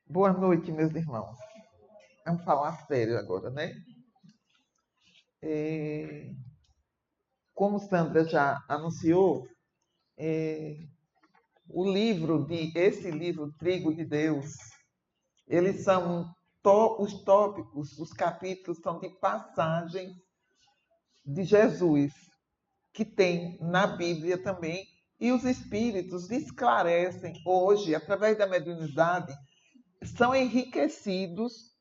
Boa noite, meus irmãos. Vamos falar sério agora, né? É, Como Sandra já anunciou, é, esse livro, Trigo de Deus, eles são os tópicos, os capítulos são de passagens de Jesus, que tem na Bíblia também, e os espíritos esclarecem hoje, através da mediunidade, são enriquecidos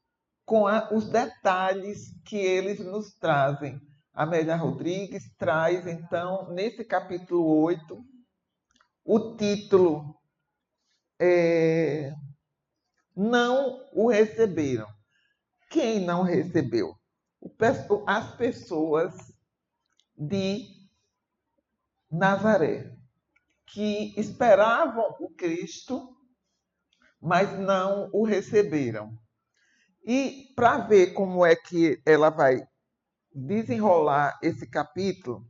com os detalhes que eles nos trazem. Amélia Rodrigues traz, então, nesse capítulo 8, o título é Não o Receberam. Quem não recebeu? As pessoas de Nazaré, que esperavam o Cristo, mas não o receberam. E para ver como é que ela vai desenrolar esse capítulo,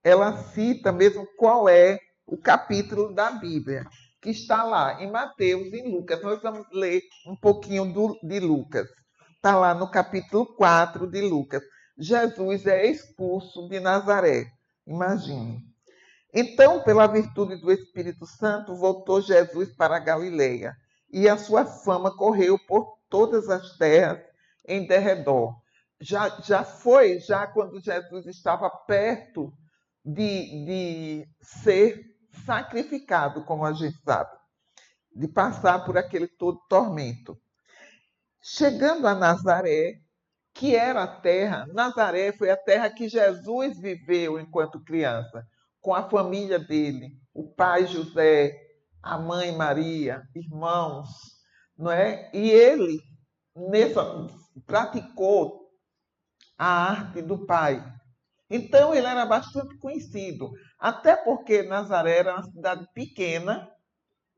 ela cita mesmo qual é o capítulo da Bíblia, que está lá em Mateus e em Lucas. Nós vamos ler um pouquinho de Lucas. Está lá no capítulo 4 de Lucas. Jesus é expulso de Nazaré. Imagine. Então, pela virtude do Espírito Santo, voltou Jesus para a Galileia, e a sua fama correu por todas as terras em derredor. Já quando Jesus estava perto de ser sacrificado, como a gente sabe, de passar por aquele todo tormento. Chegando a Nazaré, que era a terra, Nazaré foi a terra que Jesus viveu enquanto criança, com a família dele, o pai José, a mãe Maria, irmãos, não é? E ele praticou a arte do pai. Então ele era bastante conhecido, até porque Nazaré era uma cidade pequena,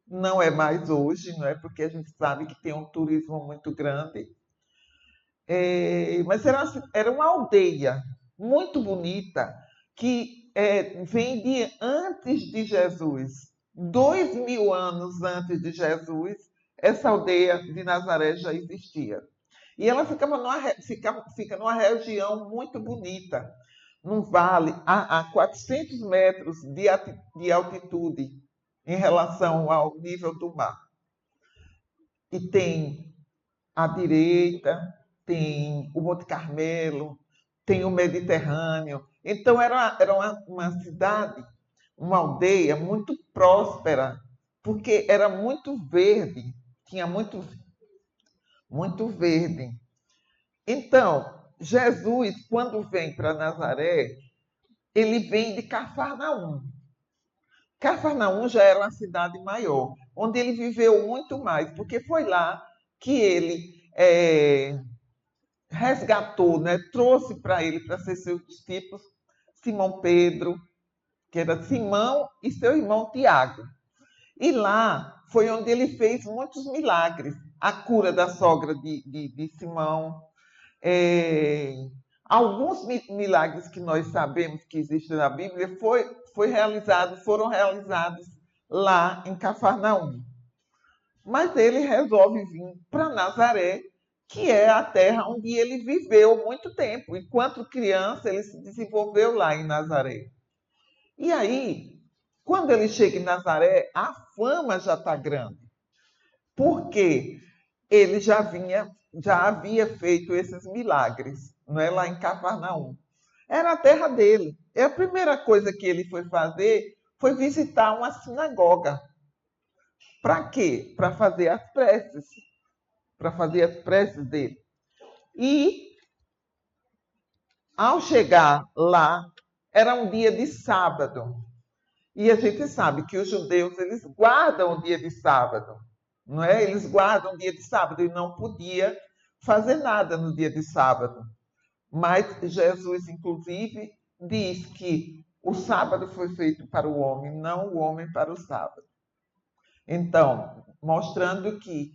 não é mais hoje, não é? Porque a gente sabe que tem um turismo muito grande. Mas era uma aldeia muito bonita que vem de antes de Jesus. 2000 anos antes de Jesus, essa aldeia de Nazaré já existia. E ela fica numa região muito bonita, num vale a 400 metros de altitude em relação ao nível do mar. E tem à direita, tem o Monte Carmelo, tem o Mediterrâneo. Então era uma cidade, uma aldeia muito próspera, porque era muito verde, tinha muito verde. Então, Jesus, quando vem para Nazaré, ele vem de Cafarnaum. Cafarnaum já era uma cidade maior, onde ele viveu muito mais, porque foi lá que ele resgatou, né, trouxe para ele, para ser seus discípulos, Simão Pedro, que era Simão, e seu irmão Tiago. E lá foi onde ele fez muitos milagres. A cura da sogra de Simão. É, Alguns milagres que nós sabemos que existem na Bíblia foram realizados lá em Cafarnaum. Mas ele resolve vir para Nazaré, que é a terra onde ele viveu muito tempo. Enquanto criança, ele se desenvolveu lá em Nazaré. E aí, quando ele chega em Nazaré, a fama já está grande. Porque ele já havia feito esses milagres, não é, lá em Cafarnaum. Era a terra dele. E a primeira coisa que ele foi fazer foi visitar uma sinagoga. Para quê? Para fazer as preces. Para fazer as preces dele. E, ao chegar lá, era um dia de sábado. E a gente sabe que os judeus, eles guardam o dia de sábado, não é? Eles guardam o dia de sábado e não podia fazer nada no dia de sábado. Mas Jesus, inclusive, diz que o sábado foi feito para o homem, não o homem para o sábado. Então, mostrando que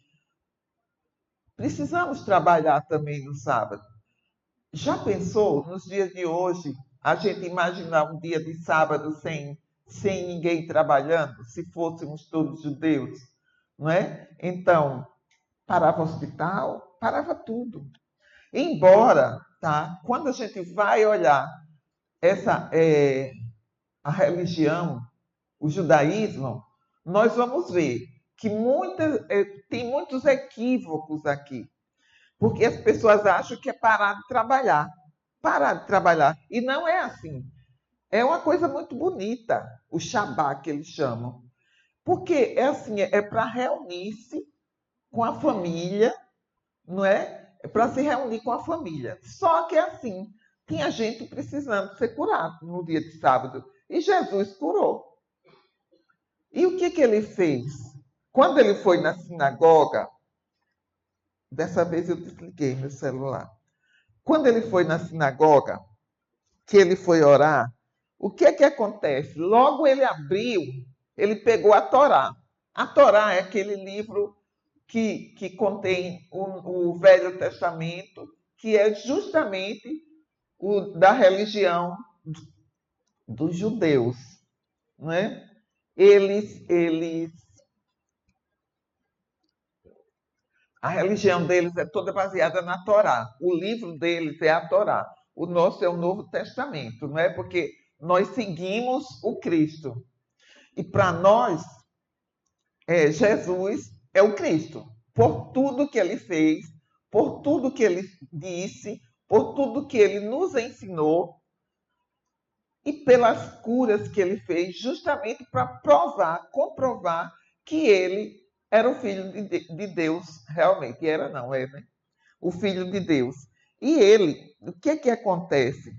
precisamos trabalhar também no sábado. Já pensou, nos dias de hoje, a gente imaginar um dia de sábado sem ninguém trabalhando, se fôssemos todos judeus, não é? Então, parava hospital, parava tudo. Embora, tá, quando a gente vai olhar a religião, o judaísmo, nós vamos ver que tem muitos equívocos aqui. Porque as pessoas acham que é parar de trabalhar. Parar de trabalhar. E não é assim. É uma coisa muito bonita, o Shabá que eles chamam. Porque é assim, é para reunir-se com a família, não é? É para se reunir com a família. Só que é assim, tinha gente precisando ser curado no dia de sábado. E Jesus curou. E o que ele fez? Quando ele foi na sinagoga, dessa vez eu desliguei meu celular. Quando ele foi na sinagoga, que ele foi orar, o que acontece? Logo ele abriu, ele pegou a Torá. A Torá é aquele livro que contém o Velho Testamento, que é justamente o da religião dos judeus, não é? Eles, a religião deles é toda baseada na Torá. O livro deles é a Torá. O nosso é o Novo Testamento, não é? Porque nós seguimos o Cristo. E para nós, Jesus é o Cristo. Por tudo que ele fez, por tudo que ele disse, por tudo que ele nos ensinou e pelas curas que ele fez, justamente para provar, comprovar que ele era o Filho de Deus, realmente. Era, não, é, né? O Filho de Deus. E ele, o que acontece?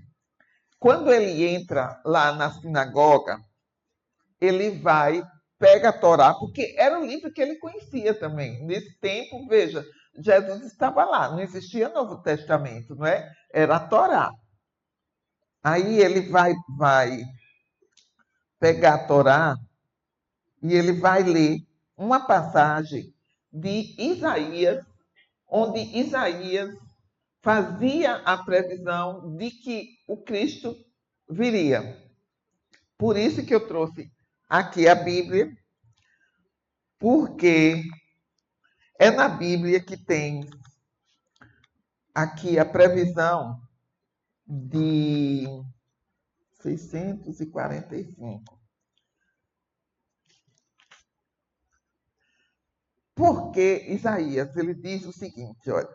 Quando ele entra lá na sinagoga, ele vai, pega a Torá, porque era o livro que ele conhecia também. Nesse tempo, veja, Jesus estava lá, não existia Novo Testamento, não é? Era a Torá. Aí ele vai pegar a Torá e ele vai ler uma passagem de Isaías, onde Isaías fazia a previsão de que o Cristo viria. Por isso que eu trouxe aqui a Bíblia, porque é na Bíblia que tem aqui a previsão de 645. Porque Isaías, ele diz o seguinte, olha,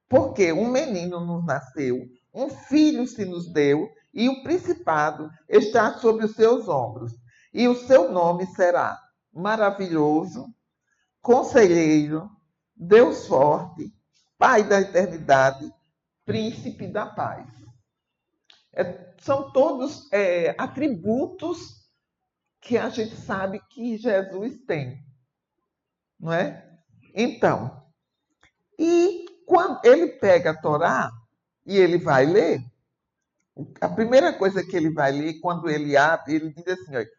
porque um menino nos nasceu, um filho se nos deu, e o principado está sobre os seus ombros. E o seu nome será Maravilhoso, Conselheiro, Deus Forte, Pai da Eternidade, Príncipe da Paz. São todos atributos que a gente sabe que Jesus tem, não é? Então, e quando ele pega a Torá e ele vai ler, a primeira coisa que ele vai ler, quando ele abre, ele diz assim, olha,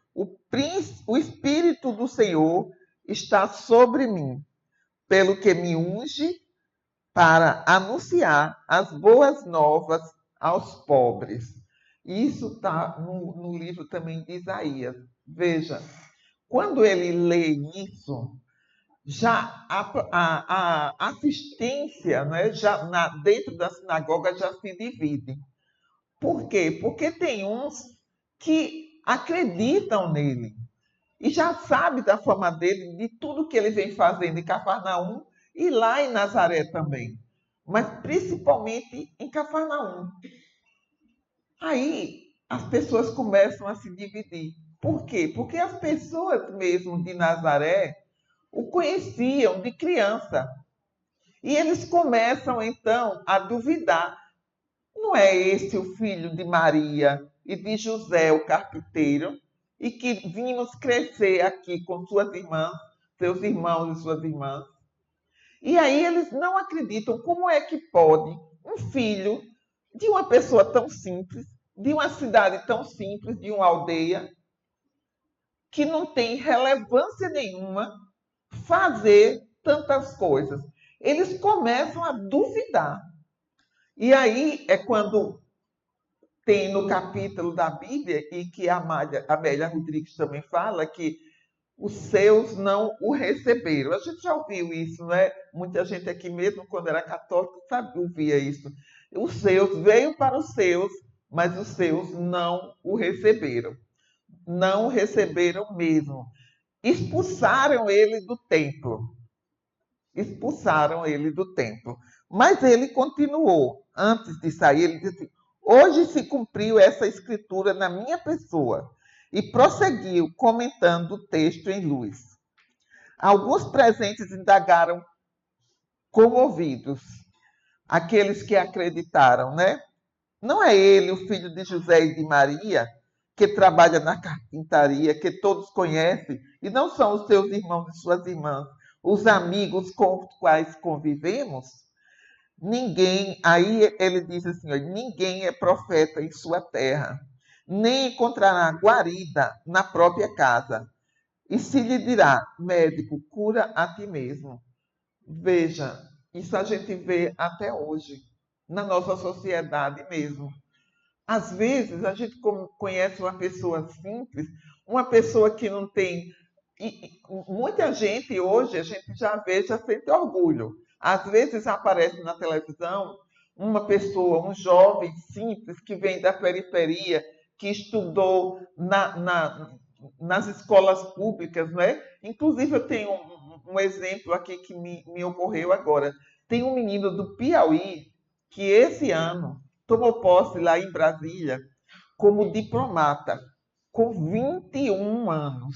o Espírito do Senhor está sobre mim, pelo que me unge para anunciar as boas novas aos pobres. Isso está no livro também de Isaías. Veja, quando ele lê isso, já a assistência, né, dentro da sinagoga já se divide. Por quê? Porque tem uns que acreditam nele e já sabe da forma dele, de tudo que ele vem fazendo em Cafarnaum e lá em Nazaré também, mas principalmente em Cafarnaum. Aí as pessoas começam a se dividir. Por quê? Porque as pessoas mesmo de Nazaré o conheciam de criança. E eles começam então a duvidar. Não é esse o filho de Maria e de José, o carpinteiro, e que vimos crescer aqui com suas irmãs, seus irmãos e suas irmãs? E aí eles não acreditam como é que pode um filho de uma pessoa tão simples, de uma cidade tão simples, de uma aldeia, que não tem relevância nenhuma, fazer tantas coisas. Eles começam a duvidar. E aí é quando tem no capítulo da Bíblia, e que a Amélia Rodrigues também fala, que os seus não o receberam. A gente já ouviu isso, não é? Muita gente aqui mesmo, quando era católico, sabe, ouvia isso. Os seus veio para os seus, mas os seus não o receberam. Não o receberam mesmo. Expulsaram ele do templo. Expulsaram ele do templo. Mas ele continuou. Antes de sair, ele disse: hoje se cumpriu essa escritura na minha pessoa. E prosseguiu, comentando o texto em luz. Alguns presentes indagaram comovidos, aqueles que acreditaram, né? Não é ele, o filho de José e de Maria, que trabalha na carpintaria, que todos conhecem, e não são os seus irmãos e suas irmãs, os amigos com os quais convivemos? Ninguém, aí ele diz assim, ninguém é profeta em sua terra, nem encontrará guarida na própria casa. E se lhe dirá, médico, cura a ti mesmo. Veja, isso a gente vê até hoje, na nossa sociedade mesmo. Às vezes, a gente conhece uma pessoa simples, uma pessoa que não tem. E muita gente hoje, a gente já vê, já sente orgulho. Às vezes aparece na televisão uma pessoa, um jovem simples, que vem da periferia, que estudou nas escolas públicas, não é? Inclusive, eu tenho um exemplo aqui que me ocorreu agora. Tem um menino do Piauí que esse ano tomou posse lá em Brasília como diplomata, com 21 anos.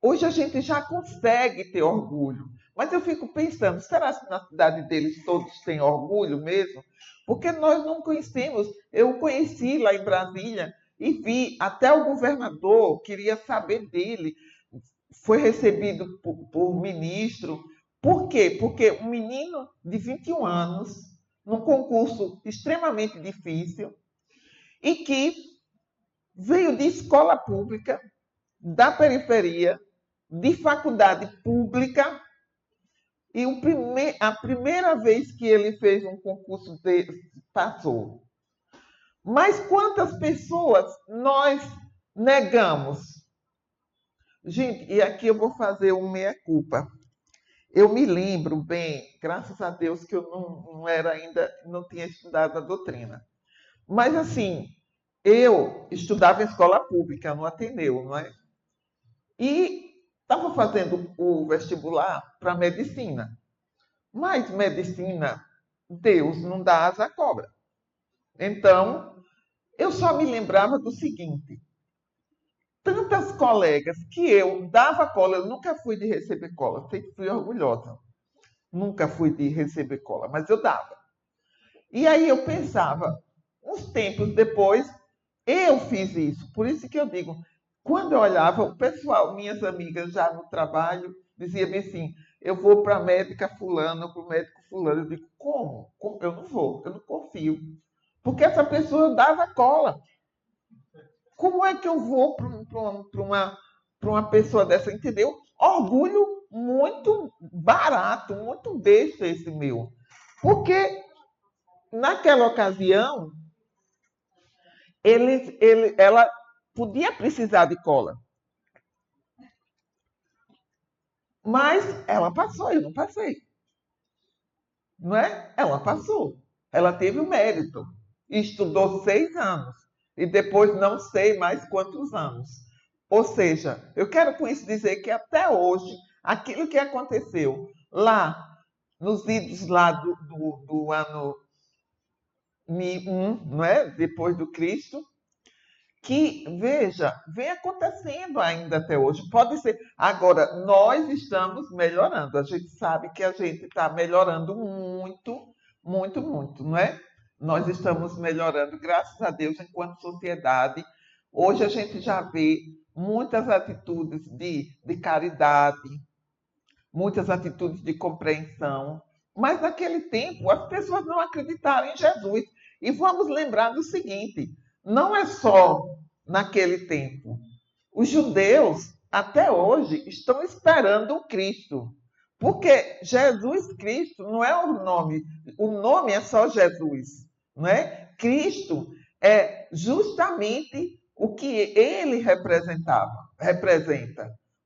Hoje a gente já consegue ter orgulho, mas eu fico pensando, será que na cidade deles todos têm orgulho mesmo? Porque nós não conhecemos. Eu conheci lá em Brasília e vi, até o governador queria saber dele, foi recebido por ministro. Por quê? Porque um menino de 21 anos, num concurso extremamente difícil, e que veio de escola pública, da periferia, de faculdade pública, e a primeira vez que ele fez um concurso desse, passou. Mas quantas pessoas nós negamos? Gente, e aqui eu vou fazer um meia-culpa. Eu me lembro bem, graças a Deus que eu não era ainda, não tinha estudado a doutrina. Mas assim, eu estudava em escola pública, no Ateneu, não é? E estava fazendo o vestibular para medicina. Mas medicina, Deus não dá asa à cobra. Então, eu só me lembrava do seguinte: tantas colegas que eu dava cola, eu nunca fui de receber cola, sempre fui orgulhosa. Nunca fui de receber cola, mas eu dava. E aí eu pensava, uns tempos depois, eu fiz isso. Por isso que eu digo, quando eu olhava, o pessoal, minhas amigas já no trabalho, diziam assim, eu vou para a médica fulana, para o médico fulano. Eu digo, como? Eu não vou, eu não confio. Porque essa pessoa dava cola. Como é que eu vou para uma pessoa dessa, entendeu? Orgulho muito barato, muito besta esse meu. Porque naquela ocasião, ela podia precisar de cola. Mas ela passou, eu não passei. Não é? Ela passou. Ela teve o mérito. Estudou 6 anos. E depois não sei mais quantos anos. Ou seja, eu quero com isso dizer que até hoje, aquilo que aconteceu lá, nos idos lá do ano 1001, não é? Depois do Cristo, que, veja, vem acontecendo ainda até hoje. Pode ser. Agora, nós estamos melhorando. A gente sabe que a gente está melhorando muito, muito, muito, não é? Nós estamos melhorando, graças a Deus, enquanto sociedade. Hoje a gente já vê muitas atitudes de caridade, muitas atitudes de compreensão. Mas naquele tempo as pessoas não acreditaram em Jesus. E vamos lembrar do seguinte: não é só naquele tempo. Os judeus, até hoje, estão esperando o Cristo. Porque Jesus Cristo não é o nome é só Jesus, não é? Cristo é justamente o que ele representa.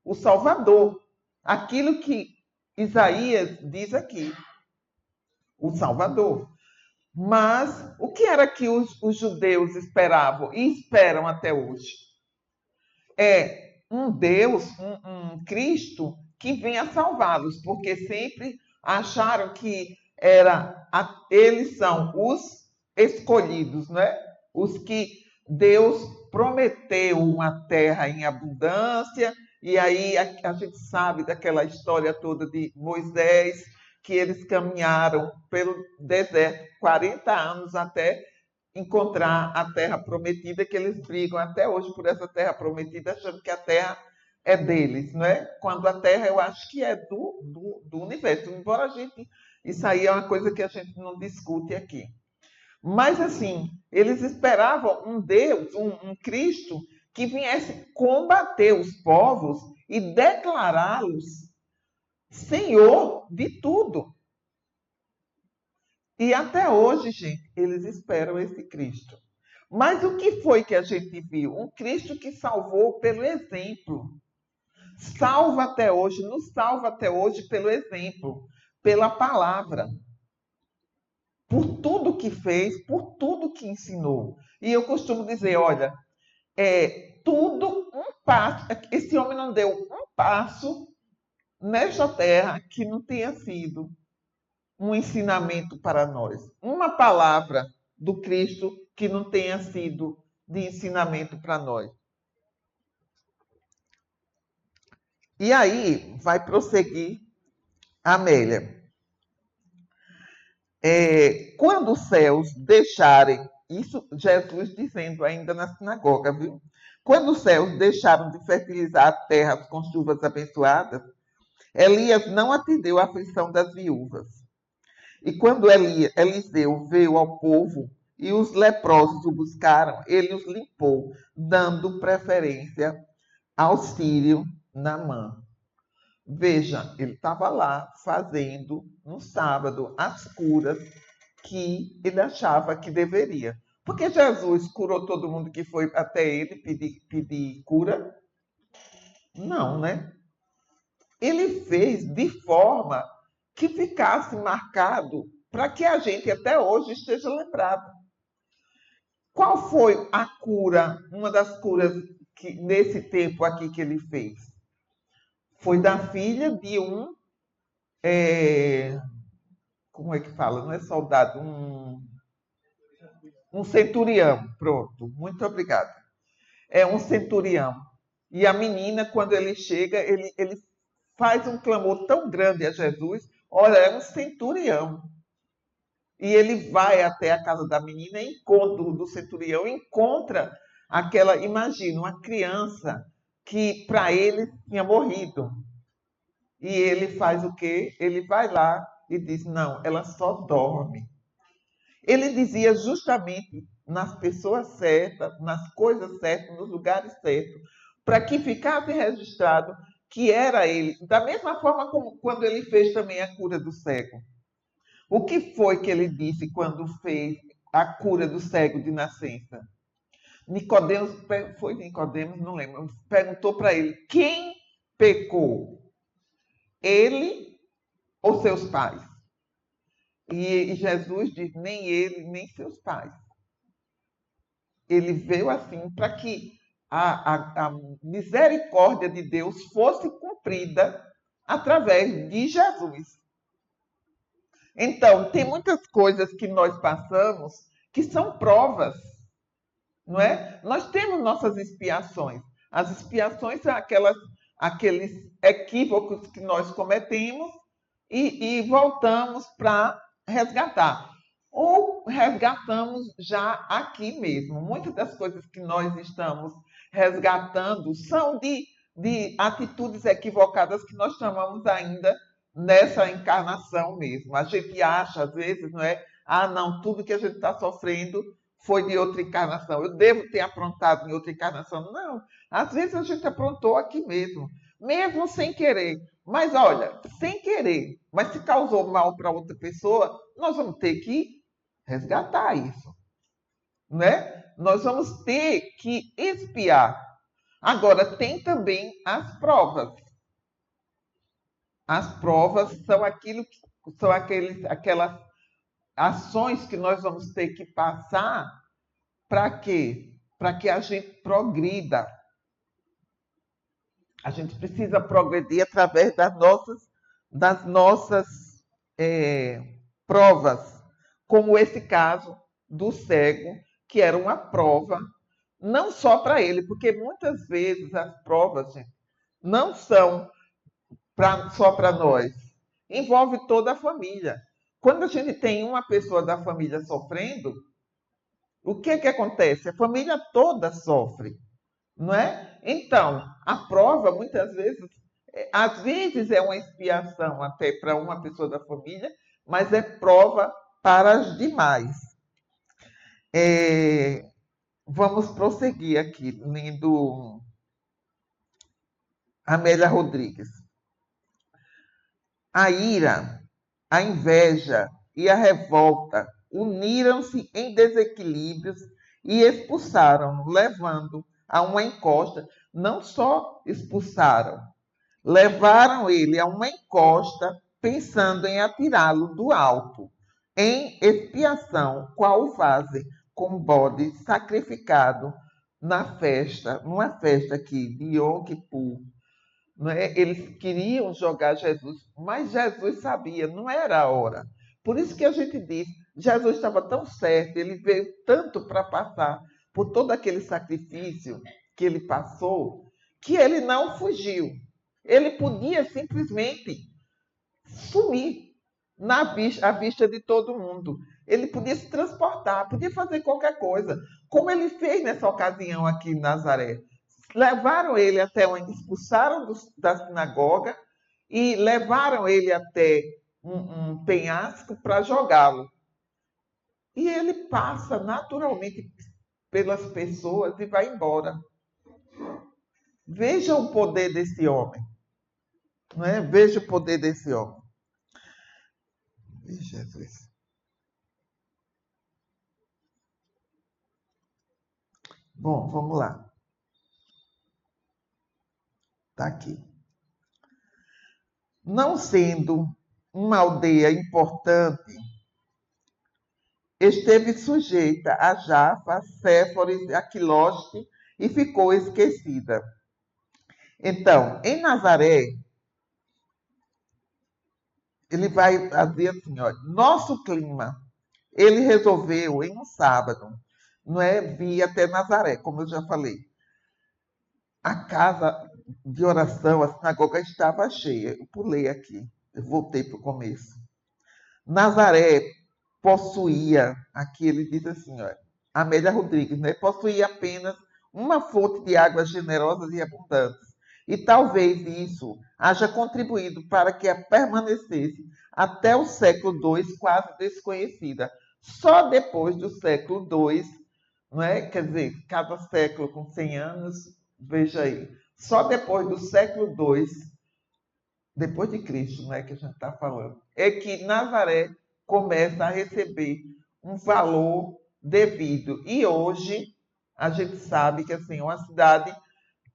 o Salvador. Aquilo que Isaías diz aqui, o Salvador. Mas o que era que os judeus esperavam e esperam até hoje? É um Deus, um Cristo que venha salvá-los, porque sempre acharam que eles são os escolhidos, né? Os que Deus prometeu uma terra em abundância, e aí a gente sabe daquela história toda de Moisés, que eles caminharam pelo deserto 40 anos até encontrar a terra prometida, que eles brigam até hoje por essa terra prometida, achando que a terra é deles, não é? Quando a terra eu acho que é do universo, embora a gente. Isso aí é uma coisa que a gente não discute aqui. Mas assim, eles esperavam um Deus, um Cristo, que viesse combater os povos e declará-los Senhor de tudo. E até hoje, gente, eles esperam esse Cristo. Mas o que foi que a gente viu? Um Cristo que salvou pelo exemplo. Salva até hoje, nos salva até hoje pelo exemplo, pela palavra, por tudo que fez, por tudo que ensinou. E eu costumo dizer, olha, tudo um passo. Esse homem não deu um passo nesta terra que não tenha sido um ensinamento para nós. Uma palavra do Cristo que não tenha sido de ensinamento para nós. E aí vai prosseguir Amélia. Quando os céus deixarem, isso Jesus dizendo ainda na sinagoga, viu? Quando os céus deixaram de fertilizar a terra com chuvas abençoadas, Elias não atendeu à aflição das viúvas. E quando Eliseu veio ao povo e os leprosos o buscaram, ele os limpou, dando preferência ao sírio Naamã. Veja, ele estava lá fazendo no sábado as curas que ele achava que deveria. Porque Jesus curou todo mundo que foi até ele pedir cura? Não, né? Ele fez de forma que ficasse marcado para que a gente até hoje esteja lembrado. Qual foi a cura, uma das curas que nesse tempo aqui que ele fez? Foi da filha de como é que fala? Não é soldado, um centurião. Pronto, muito obrigada. É um centurião. E a menina, quando ele chega, ele faz um clamor tão grande a Jesus. Olha, é um centurião. E ele vai até a casa da menina, encontra do centurião, encontra aquela, imagina, uma criança que para ele tinha morrido. E ele faz o quê? Ele vai lá e diz: não, ela só dorme. Ele dizia justamente nas pessoas certas, nas coisas certas, nos lugares certos, para que ficasse registrado que era ele. Da mesma forma como quando ele fez também a cura do cego. O que foi que ele disse quando fez a cura do cego de nascença? Nicodemos, foi Nicodemos, não lembro, perguntou para ele: quem pecou? Ele ou seus pais? E Jesus diz: nem ele, nem seus pais. Ele veio assim para que a misericórdia de Deus fosse cumprida através de Jesus. Então, tem muitas coisas que nós passamos que são provas, não é? Nós temos nossas expiações. As expiações são aqueles equívocos que nós cometemos e voltamos para resgatar. Ou resgatamos já aqui mesmo. Muitas das coisas que nós estamos resgatando são de atitudes equivocadas que nós chamamos ainda nessa encarnação mesmo. A gente acha, às vezes, não é? Ah, não, tudo que a gente está sofrendo foi de outra encarnação. Eu devo ter aprontado em outra encarnação. Não, às vezes a gente aprontou aqui mesmo, mesmo sem querer. Mas olha, sem querer, mas se causou mal para outra pessoa, nós vamos ter que resgatar isso, né? Nós vamos ter que expiar. Agora, tem também as provas. As provas são aquelas ações que nós vamos ter que passar para quê? Para que a gente progrida. A gente precisa progredir através das nossas provas, como esse caso do cego, que era uma prova, não só para ele, porque muitas vezes as provas, gente, não são só para nós, envolve toda a família. Quando a gente tem uma pessoa da família sofrendo, o que que acontece? A família toda sofre, não é? Então, a prova, muitas vezes, às vezes é uma expiação até para uma pessoa da família, mas é prova para as demais. É, vamos prosseguir aqui, lendo Amélia Rodrigues. A ira, a inveja e a revolta uniram-se em desequilíbrios e expulsaram-no, levando a uma encosta. Não só expulsaram, levaram ele a uma encosta, pensando em atirá-lo do alto, em expiação, qual fazem com bode sacrificado na festa, numa festa aqui de Yom Kippur. Não é? Eles queriam jogar Jesus, mas Jesus sabia, não era a hora. Por isso que a gente diz, Jesus estava tão certo, ele veio tanto para passar por todo aquele sacrifício que ele passou, que ele não fugiu. Ele podia simplesmente sumir à vista de todo mundo. Ele podia se transportar, podia fazer qualquer coisa, como ele fez nessa ocasião aqui em Nazaré. Levaram ele até onde expulsaram da sinagoga e levaram ele até um penhasco para jogá-lo. E ele passa naturalmente pelas pessoas e vai embora. Veja o poder desse homem. Não é? Veja o poder desse homem. Jesus. Bom, vamos lá. Está aqui. Não sendo uma aldeia importante, esteve sujeita a Jafa, Séforis, Aquiloste e ficou esquecida. Então, em Nazaré, ele vai dizer assim, olha, nosso clima, ele resolveu em um sábado, não é, vir até Nazaré, como eu já falei. A casa de oração, a sinagoga estava cheia. Eu pulei aqui, eu voltei para o começo. Nazaré possuía, aqui ele diz assim, olha, Amélia Rodrigues, né, possuía apenas uma fonte de águas generosas e abundantes. E talvez isso haja contribuído para que a permanecesse até o século II quase desconhecida. Só depois do século II, não é? Quer dizer, cada século com 100 anos, veja aí. Só depois do século II, depois de Cristo, não é que a gente está falando, é que Nazaré começa a receber um valor devido. E hoje a gente sabe que assim, é uma cidade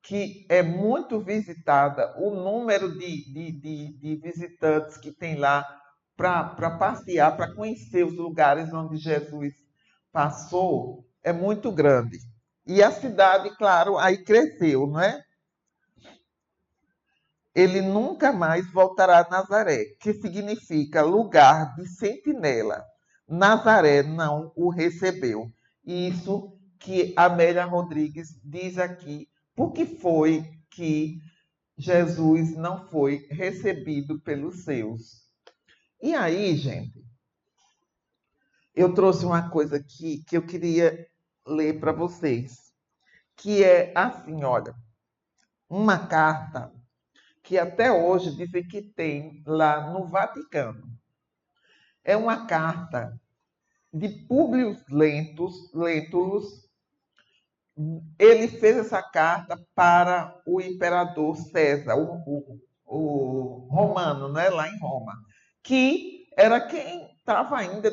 que é muito visitada, o número de visitantes que tem lá para passear, para conhecer os lugares onde Jesus passou, é muito grande. E a cidade, claro, aí cresceu, não é? Ele nunca mais voltará a Nazaré, que significa lugar de sentinela. Nazaré não o recebeu. Isso que Amélia Rodrigues diz aqui, porque foi que Jesus não foi recebido pelos seus. E aí, gente, eu trouxe uma coisa aqui que eu queria ler para vocês, que é assim, olha, uma carta que até hoje dizem que tem lá no Vaticano. É uma carta de Públio Lentulus. Ele fez essa carta para o imperador César, o romano, né, lá em Roma, que era quem estava ainda,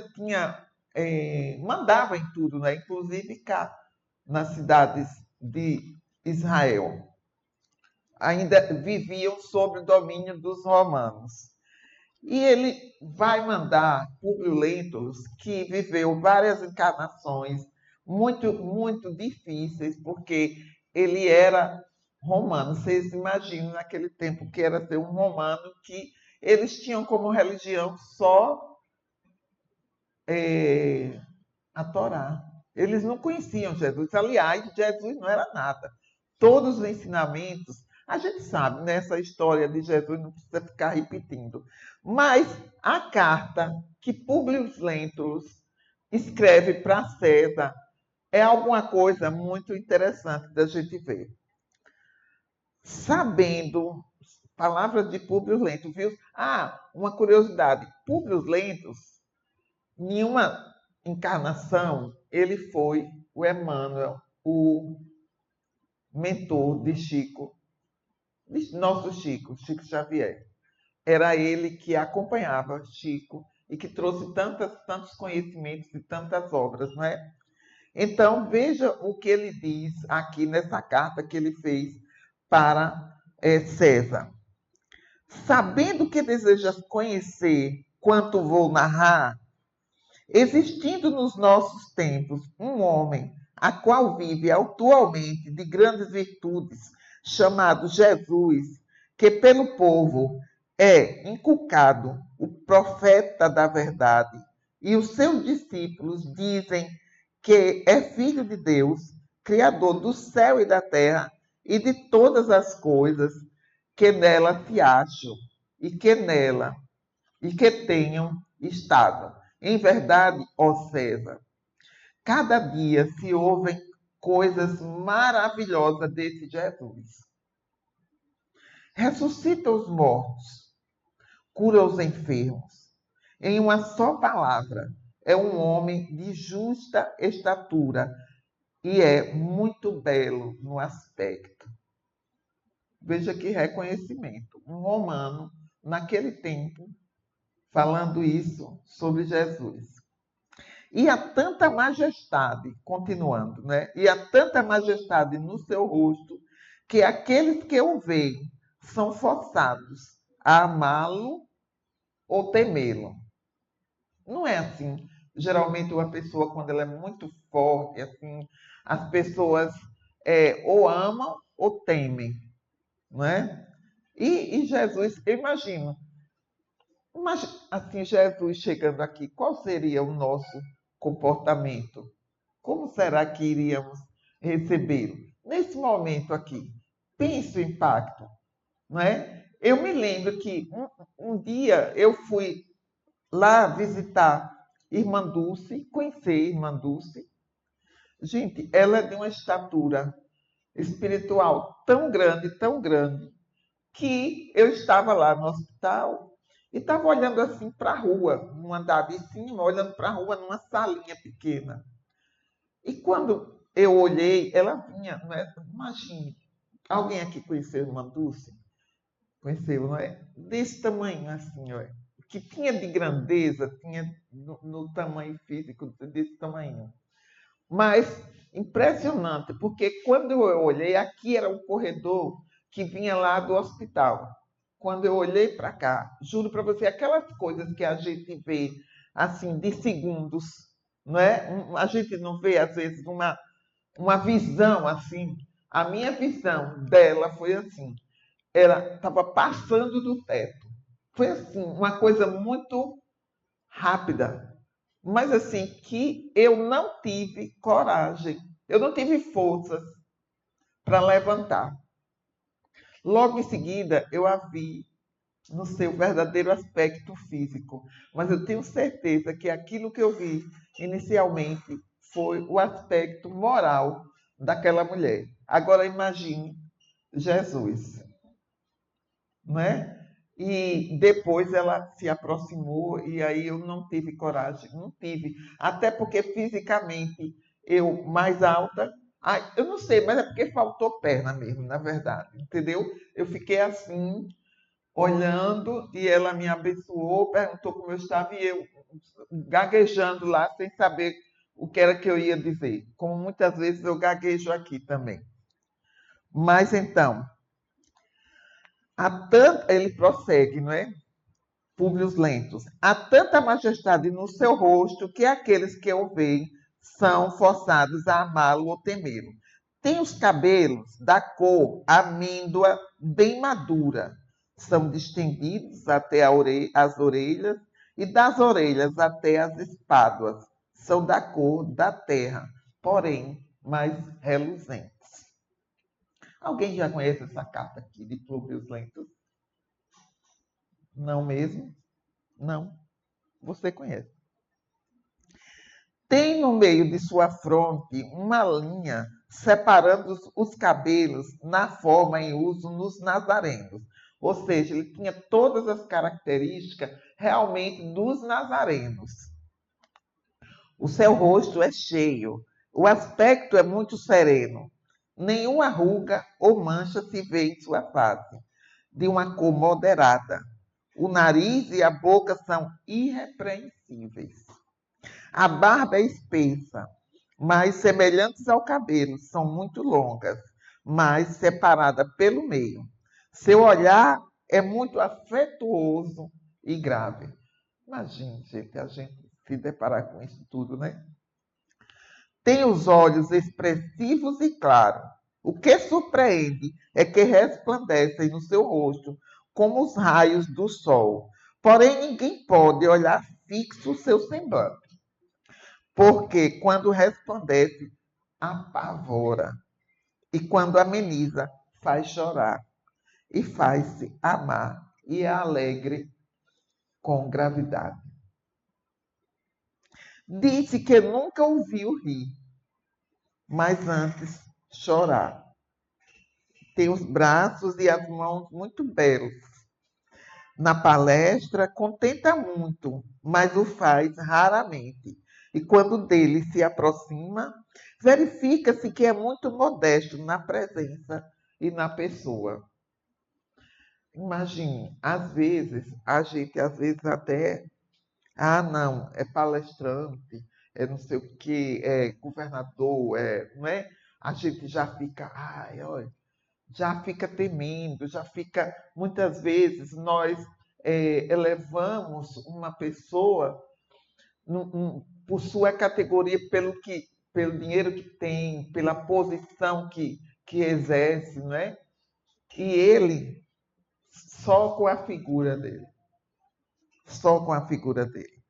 mandava em tudo, né, inclusive cá nas cidades de Israel. ainda viviam sob o domínio dos romanos. E ele vai mandar Públio Lentulus, que viveu várias encarnações muito difíceis, porque ele era romano. Vocês imaginam naquele tempo que era ser um romano, que eles tinham como religião só a Torá. Eles não conheciam Jesus. Aliás, Jesus não era nada. Todos os ensinamentos, a gente sabe, nessa história de Jesus, não precisa ficar repetindo. Mas a carta que Públio Lentulus escreve para César é alguma coisa muito interessante da gente ver. Sabendo, palavras de Públio Lentulus, viu? Uma curiosidade. Públio Lentulus, nenhuma encarnação, ele foi o Emmanuel, o mentor de Chico, de nosso Chico Xavier. Era ele que acompanhava Chico e que trouxe tantos conhecimentos e tantas obras, não é? Então, veja o que ele diz aqui nessa carta que ele fez para César. Sabendo que desejas conhecer quanto vou narrar, existindo nos nossos tempos um homem, a qual vive atualmente de grandes virtudes, chamado Jesus, que pelo povo é inculcado o profeta da verdade, e os seus discípulos dizem que é filho de Deus, criador do céu e da terra e de todas as coisas que nela se acham e que tenham estado. Em verdade, ó César, cada dia se ouvem coisas maravilhosas desse Jesus. Ressuscita os mortos, cura os enfermos. Em uma só palavra, é um homem de justa estatura e é muito belo no aspecto. Veja que reconhecimento. Um romano, naquele tempo, falando isso sobre Jesus. E há tanta majestade, continuando, né? E há tanta majestade no seu rosto, que aqueles que o veem são forçados a amá-lo ou temê-lo. Não é assim. Geralmente uma pessoa, quando ela é muito forte, assim, as pessoas ou amam ou temem, não é? E Jesus, eu imagino, mas assim, Jesus chegando aqui, qual seria o nosso comportamento? Como será que iríamos recebê-lo? Nesse momento aqui, pense o impacto, não é? Eu me lembro que um dia eu fui lá visitar Irmã Dulce, conhecer Irmã Dulce. Gente, ela é de uma estatura espiritual tão grande, que eu estava lá no hospital e estava olhando assim para a rua, num andar de cima, olhando para a rua numa salinha pequena. E quando eu olhei, ela vinha, não é? Imagine, alguém aqui conheceu a Irmã Dulce? Conheceu, não é? Desse tamanho assim, ó. Que tinha de grandeza, tinha no tamanho físico desse tamanho. Mas impressionante, porque quando eu olhei, aqui era um corredor que vinha lá do hospital. Quando eu olhei para cá, juro para você, aquelas coisas que a gente vê assim de segundos, não é? A gente não vê às vezes uma visão assim. A minha visão dela foi assim, ela estava passando do teto. Foi assim, uma coisa muito rápida, mas assim que eu não tive coragem, eu não tive forças para levantar. Logo em seguida, eu a vi no seu verdadeiro aspecto físico, mas eu tenho certeza que aquilo que eu vi inicialmente foi o aspecto moral daquela mulher. Agora imagine Jesus, não é? E depois ela se aproximou e aí eu não tive coragem, não tive. Até porque fisicamente eu mais alta, eu não sei, mas é porque faltou perna mesmo, na verdade, entendeu? Eu fiquei assim, olhando e ela me abençoou, perguntou como eu estava e eu gaguejando lá sem saber o que era que eu ia dizer. Como muitas vezes eu gaguejo aqui também. Mas então, Ele prossegue, não é? Públio Lentulus. Há tanta majestade no seu rosto que aqueles que o veem são forçados a amá-lo ou temê-lo. Tem os cabelos da cor amêndoa bem madura. São distendidos até as orelhas e das orelhas até as espáduas. São da cor da terra, porém mais reluzentes. Alguém já conhece essa carta aqui de Públio Lentulus? Não mesmo? Não. Você conhece. Tem no meio de sua fronte uma linha separando os cabelos na forma em uso nos nazarenos. Ou seja, ele tinha todas as características realmente dos nazarenos. O seu rosto é cheio, o aspecto é muito sereno. Nenhuma ruga ou mancha se vê em sua face, de uma cor moderada. O nariz e a boca são irrepreensíveis. A barba é espessa, mas semelhantes ao cabelo, são muito longas, mas separada pelo meio. Seu olhar é muito afetuoso e grave. Imagine, gente, a gente se deparar com isso tudo, né? Tem os olhos expressivos e claros. O que surpreende é que resplandecem no seu rosto como os raios do sol. Porém, ninguém pode olhar fixo o seu semblante, porque quando resplandece, apavora, e quando ameniza, faz chorar, e faz-se amar, e é alegre com gravidade. Disse que nunca ouviu rir, mas antes chorar. Tem os braços e as mãos muito belos. Na palestra, contenta muito, mas o faz raramente. E quando dele se aproxima, verifica-se que é muito modesto na presença e na pessoa. Imagine, às vezes, a gente até, não, é palestrante, é não sei o quê, é governador, não é? A gente já fica, olha, já fica temendo, já fica, muitas vezes nós elevamos uma pessoa por sua categoria, pelo dinheiro que tem, pela posição que exerce, não é? E ele, só com a figura dele, só com a figura dele.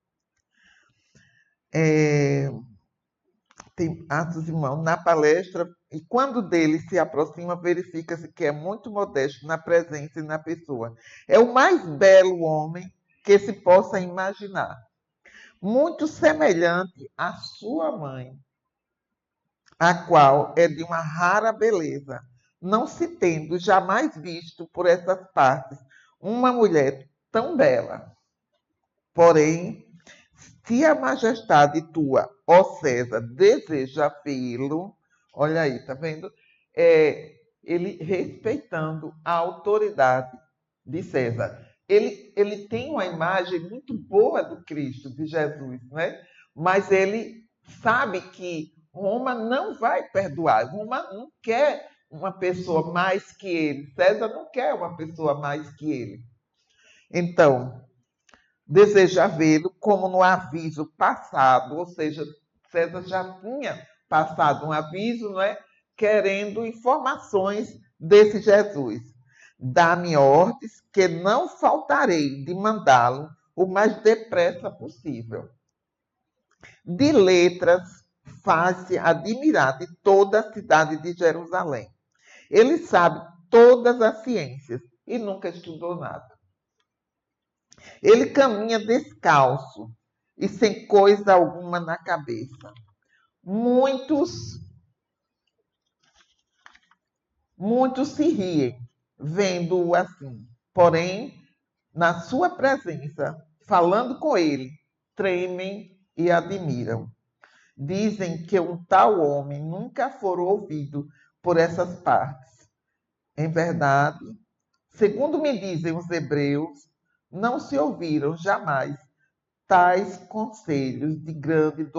Tem Atos Irmãos na palestra, e quando dele se aproxima, verifica-se que é muito modesto na presença e na pessoa. É o mais belo homem que se possa imaginar. Muito semelhante à sua mãe, a qual é de uma rara beleza, não se tendo jamais visto por essas partes uma mulher tão bela. Porém, se a majestade tua, ó César, deseja vê-lo, olha aí, tá vendo? Ele respeitando a autoridade de César. Ele tem uma imagem muito boa do Cristo, de Jesus, né? Mas ele sabe que Roma não vai perdoar. Roma não quer uma pessoa mais que ele. César não quer uma pessoa mais que ele. Então, deseja vê-lo como no aviso passado, ou seja, César já tinha passado um aviso, não é? Querendo informações desse Jesus. Dá-me ordens que não faltarei de mandá-lo o mais depressa possível. De letras, faz-se admirar de toda a cidade de Jerusalém. Ele sabe todas as ciências e nunca estudou nada. Ele caminha descalço e sem coisa alguma na cabeça. Muitos se riem vendo-o assim. Porém, na sua presença, falando com ele, tremem e admiram. Dizem que um tal homem nunca for ouvido por essas partes. Em verdade, segundo me dizem os hebreus, não se ouviram jamais tais conselhos de grande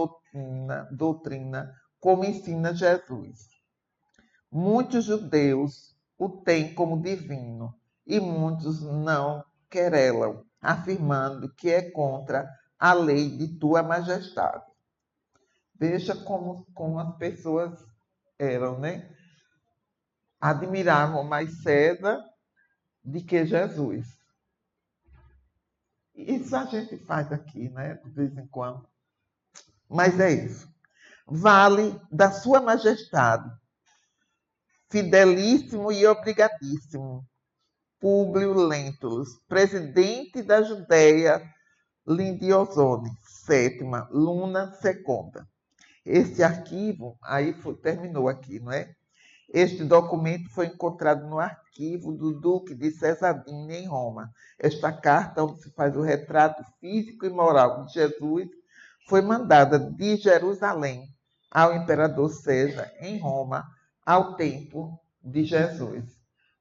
doutrina como ensina Jesus. Muitos judeus o têm como divino e muitos não querelam, afirmando que é contra a lei de tua majestade. Veja como as pessoas eram, né? Admiravam mais César do que Jesus. Isso a gente faz aqui, né? De vez em quando. Mas é isso. Vale da sua majestade, fidelíssimo e obrigadíssimo, Públio Lentulus, presidente da Judéia, Lindiosone, sétima, Luna segunda. Este arquivo, terminou aqui, não é? Este documento foi encontrado no arquivo do Duque de Cesadine, em Roma. Esta carta, onde se faz o retrato físico e moral de Jesus, foi mandada de Jerusalém ao imperador César, em Roma, ao tempo de Jesus.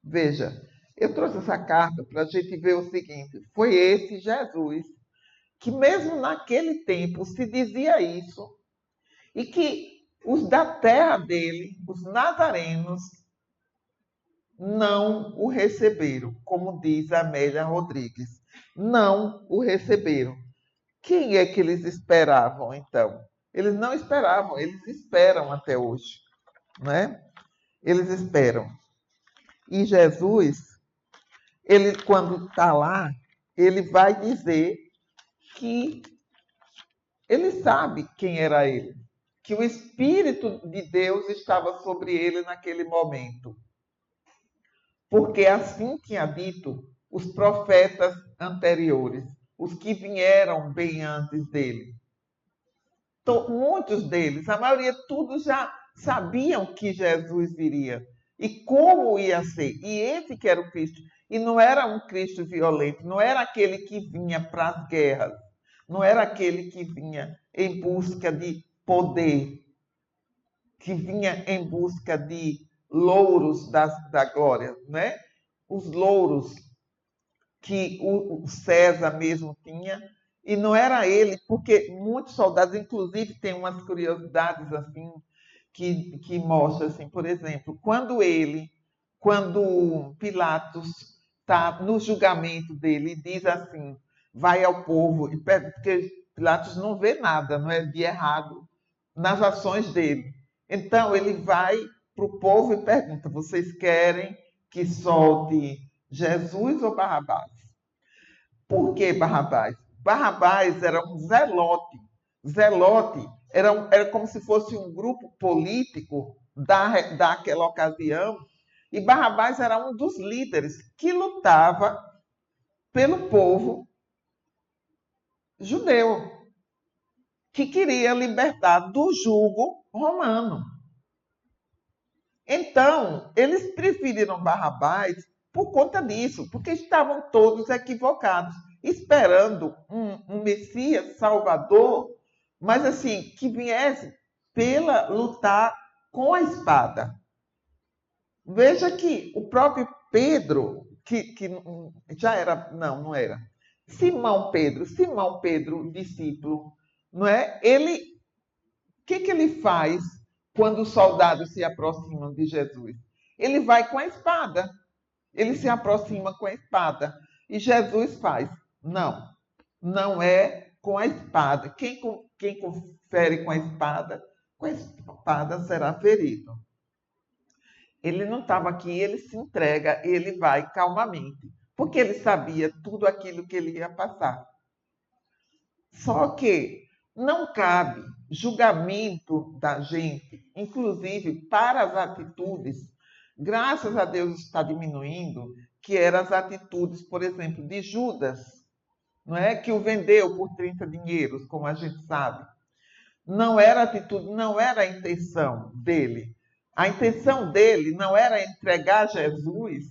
Veja, eu trouxe essa carta para a gente ver o seguinte: foi esse Jesus que, mesmo naquele tempo, se dizia isso, e que os da terra dele, os nazarenos, não o receberam, como diz Amélia Rodrigues. Não o receberam. Quem é que eles esperavam, então? Eles não esperavam, eles esperam até hoje, né? Eles esperam. E Jesus, ele, quando está lá, ele vai dizer que ele sabe quem era ele, que o Espírito de Deus estava sobre ele naquele momento, porque assim tinha dito os profetas anteriores, os que vieram bem antes dele. Muitos deles, a maioria, todos já sabiam que Jesus viria e como ia ser. E esse que era o Cristo. E não era um Cristo violento, não era aquele que vinha para as guerras, não era aquele que vinha em busca de poder, que vinha em busca de louros da glória, né? Os louros que o César mesmo tinha, e não era ele, porque muitos soldados, inclusive, tem umas curiosidades assim que mostra assim, por exemplo, quando Pilatos está no julgamento dele e diz assim, vai ao povo, e porque Pilatos não vê nada, não é de errado nas ações dele. Então ele vai para o povo e pergunta: vocês querem que solte Jesus ou Barrabás? Por que Barrabás? Barrabás era um zelote. Zelote era como se fosse um grupo político daquela ocasião. E Barrabás era um dos líderes que lutava pelo povo judeu, que queria libertar do jugo romano. Então, eles preferiram Barrabás por conta disso, porque estavam todos equivocados, esperando um Messias Salvador, mas assim, que viesse pela lutar com a espada. Veja que o próprio Pedro, que já era, não era, Simão Pedro, discípulo, não é? O que ele faz quando os soldados se aproximam de Jesus? Ele vai com a espada. Ele se aproxima com a espada. E Jesus faz. Não, não é com a espada. Quem confere com a espada será ferido. Ele não estava aqui, ele se entrega, ele vai calmamente, porque ele sabia tudo aquilo que ele ia passar. Só que não cabe julgamento da gente, inclusive para as atitudes. Graças a Deus está diminuindo, que eram as atitudes, por exemplo, de Judas, não é? Que o vendeu por 30 dinheiros, como a gente sabe. Não era a atitude, não era a intenção dele. A intenção dele não era entregar Jesus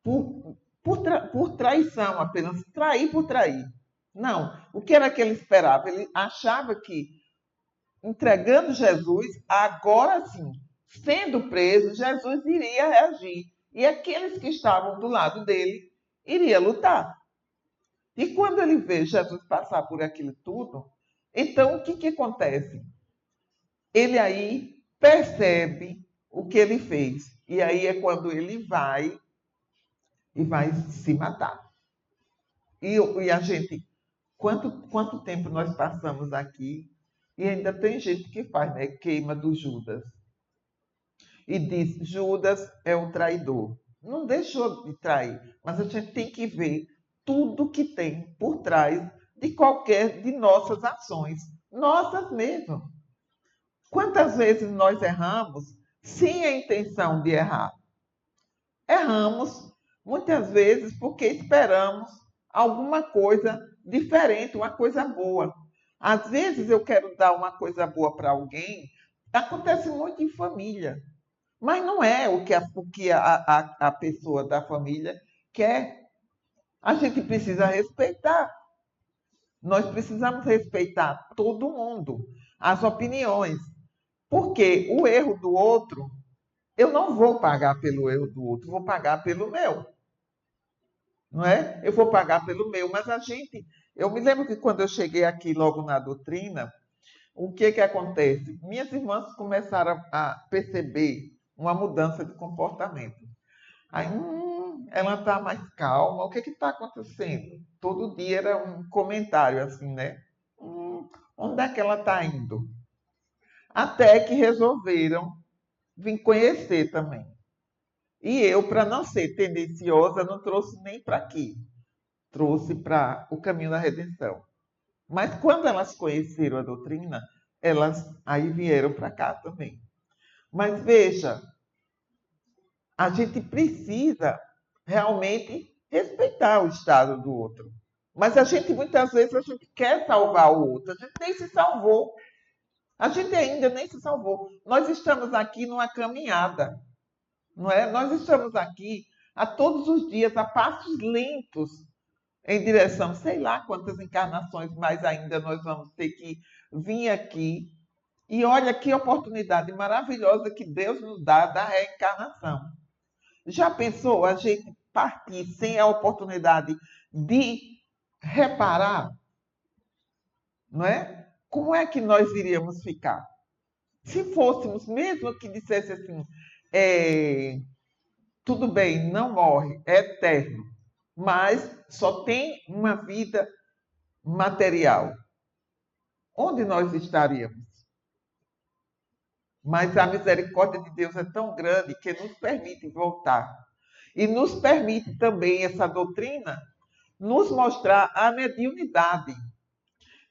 por traição apenas, trair por trair. Não. O que era que ele esperava? Ele achava que, entregando Jesus, agora sim, sendo preso, Jesus iria reagir. E aqueles que estavam do lado dele iriam lutar. E quando ele vê Jesus passar por aquilo tudo, então o que acontece? Ele aí percebe o que ele fez. E aí é quando ele vai e vai se matar. E a gente, quanto tempo nós passamos aqui e ainda tem gente que faz, né? Queima do Judas. E diz, Judas é um traidor. Não deixou de trair, mas a gente tem que ver tudo que tem por trás de qualquer de nossas ações. Nossas mesmo. Quantas vezes nós erramos sem a intenção de errar? Erramos muitas vezes porque esperamos alguma coisa diferente, uma coisa boa. Às vezes eu quero dar uma coisa boa para alguém, acontece muito em família, mas não é o que a pessoa da família quer. A gente precisa respeitar. Nós precisamos respeitar todo mundo, as opiniões, porque o erro do outro, eu não vou pagar pelo erro do outro, vou pagar pelo meu. Não é? Eu vou pagar pelo meu, mas eu me lembro que quando eu cheguei aqui logo na doutrina, o que acontece? Minhas irmãs começaram a perceber uma mudança de comportamento. Aí, ela está mais calma, o que está acontecendo? Todo dia era um comentário assim, né? Onde é que ela está indo? Até que resolveram vir conhecer também. E eu, para não ser tendenciosa, não trouxe nem para aqui. Trouxe para o caminho da redenção. Mas quando elas conheceram a doutrina, elas aí vieram para cá também. Mas veja, a gente precisa realmente respeitar o estado do outro. Mas a gente, muitas vezes, a gente quer salvar o outro. A gente nem se salvou. A gente ainda nem se salvou. Nós estamos aqui numa caminhada, não é? Nós estamos aqui a todos os dias, a passos lentos, em direção, sei lá quantas encarnações mais ainda nós vamos ter que vir aqui. E olha que oportunidade maravilhosa que Deus nos dá da reencarnação. Já pensou a gente partir sem a oportunidade de reparar, não é? Como é que nós iríamos ficar? Se fôssemos, mesmo que dissesse assim, tudo bem, não morre, é eterno, mas só tem uma vida material. Onde nós estaríamos? Mas a misericórdia de Deus é tão grande que nos permite voltar. E nos permite também essa doutrina nos mostrar a mediunidade.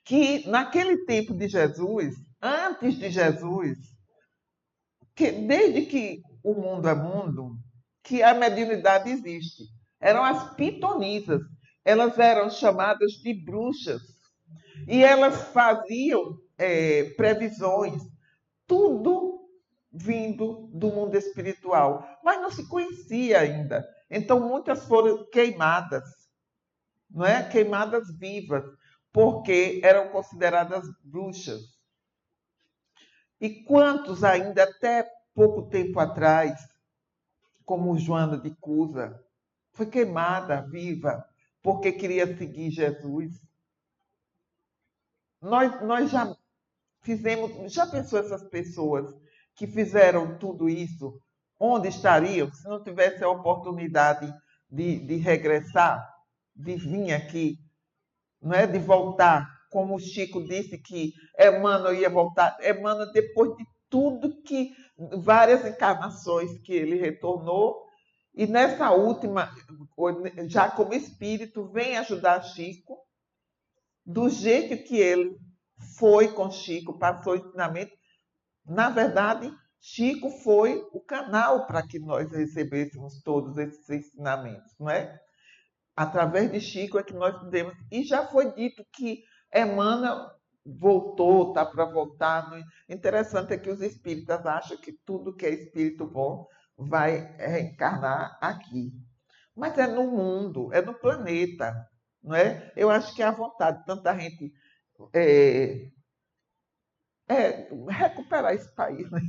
Que naquele tempo de Jesus, antes de Jesus, que desde que o mundo é mundo, que a mediunidade existe. Eram as pitonisas. Elas eram chamadas de bruxas. E elas faziam previsões, tudo vindo do mundo espiritual, mas não se conhecia ainda. Então muitas foram queimadas, não é? Queimadas vivas, porque eram consideradas bruxas. E quantos ainda até pouco tempo atrás, como Joana de Cusa, foi queimada viva porque queria seguir Jesus. Nós já fizemos, já pensou essas pessoas que fizeram tudo isso, onde estariam se não tivesse a oportunidade de regressar, de vir aqui, não é? De voltar, como o Chico disse que Emmanuel ia voltar. Emmanuel, depois de tudo que, várias encarnações que ele retornou, e nessa última, já como espírito, vem ajudar Chico, do jeito que ele foi com Chico, passou o ensinamento. Na verdade, Chico foi o canal para que nós recebêssemos todos esses ensinamentos, não é? Através de Chico é que nós podemos. E já foi dito que Emmanuel voltou, está para voltar. Interessante é que os espíritas acham que tudo que é espírito bom vai reencarnar aqui. Mas é no mundo, é no planeta, não é? Eu acho que é a vontade de tanta gente recuperar esse país, né?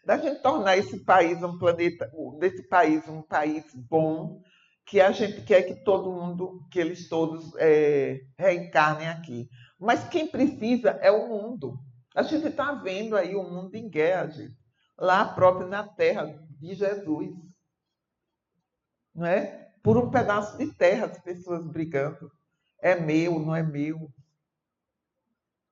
Da gente tornar esse país um planeta, desse país um país bom, que a gente quer que todo mundo, que eles todos reencarnem aqui. Mas quem precisa é o mundo. A gente está vendo aí o mundo em guerra, gente. Lá próprio na terra de Jesus. Não é? Por um pedaço de terra, as pessoas brigando. É meu, não é meu.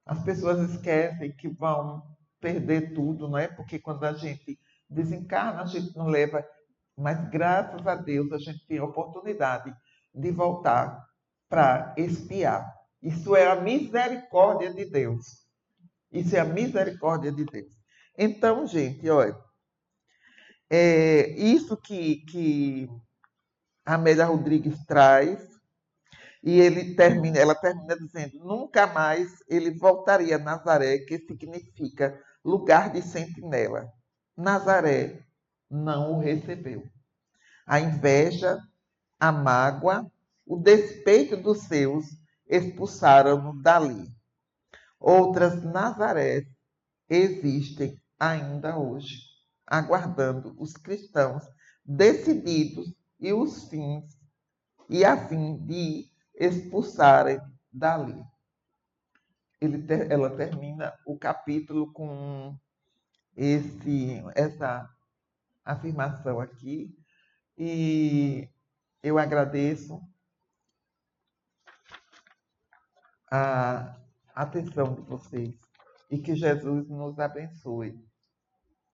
As pessoas esquecem que vão perder tudo, não é? Porque quando a gente desencarna, a gente não leva. Mas graças a Deus a gente tem a oportunidade de voltar para expiar. Isso é a misericórdia de Deus. Isso é a misericórdia de Deus. Então, gente, olha, isso que a Amélia Rodrigues traz, e ela termina dizendo, nunca mais ele voltaria a Nazaré, que significa lugar de sentinela. Nazaré não o recebeu. A inveja, a mágoa, o despeito dos seus expulsaram-no dali. Outras Nazarés existem ainda hoje, aguardando os cristãos decididos e os fins, e a fim de expulsarem dali. Ela termina o capítulo com essa afirmação aqui, e eu agradeço a atenção de vocês e que Jesus nos abençoe.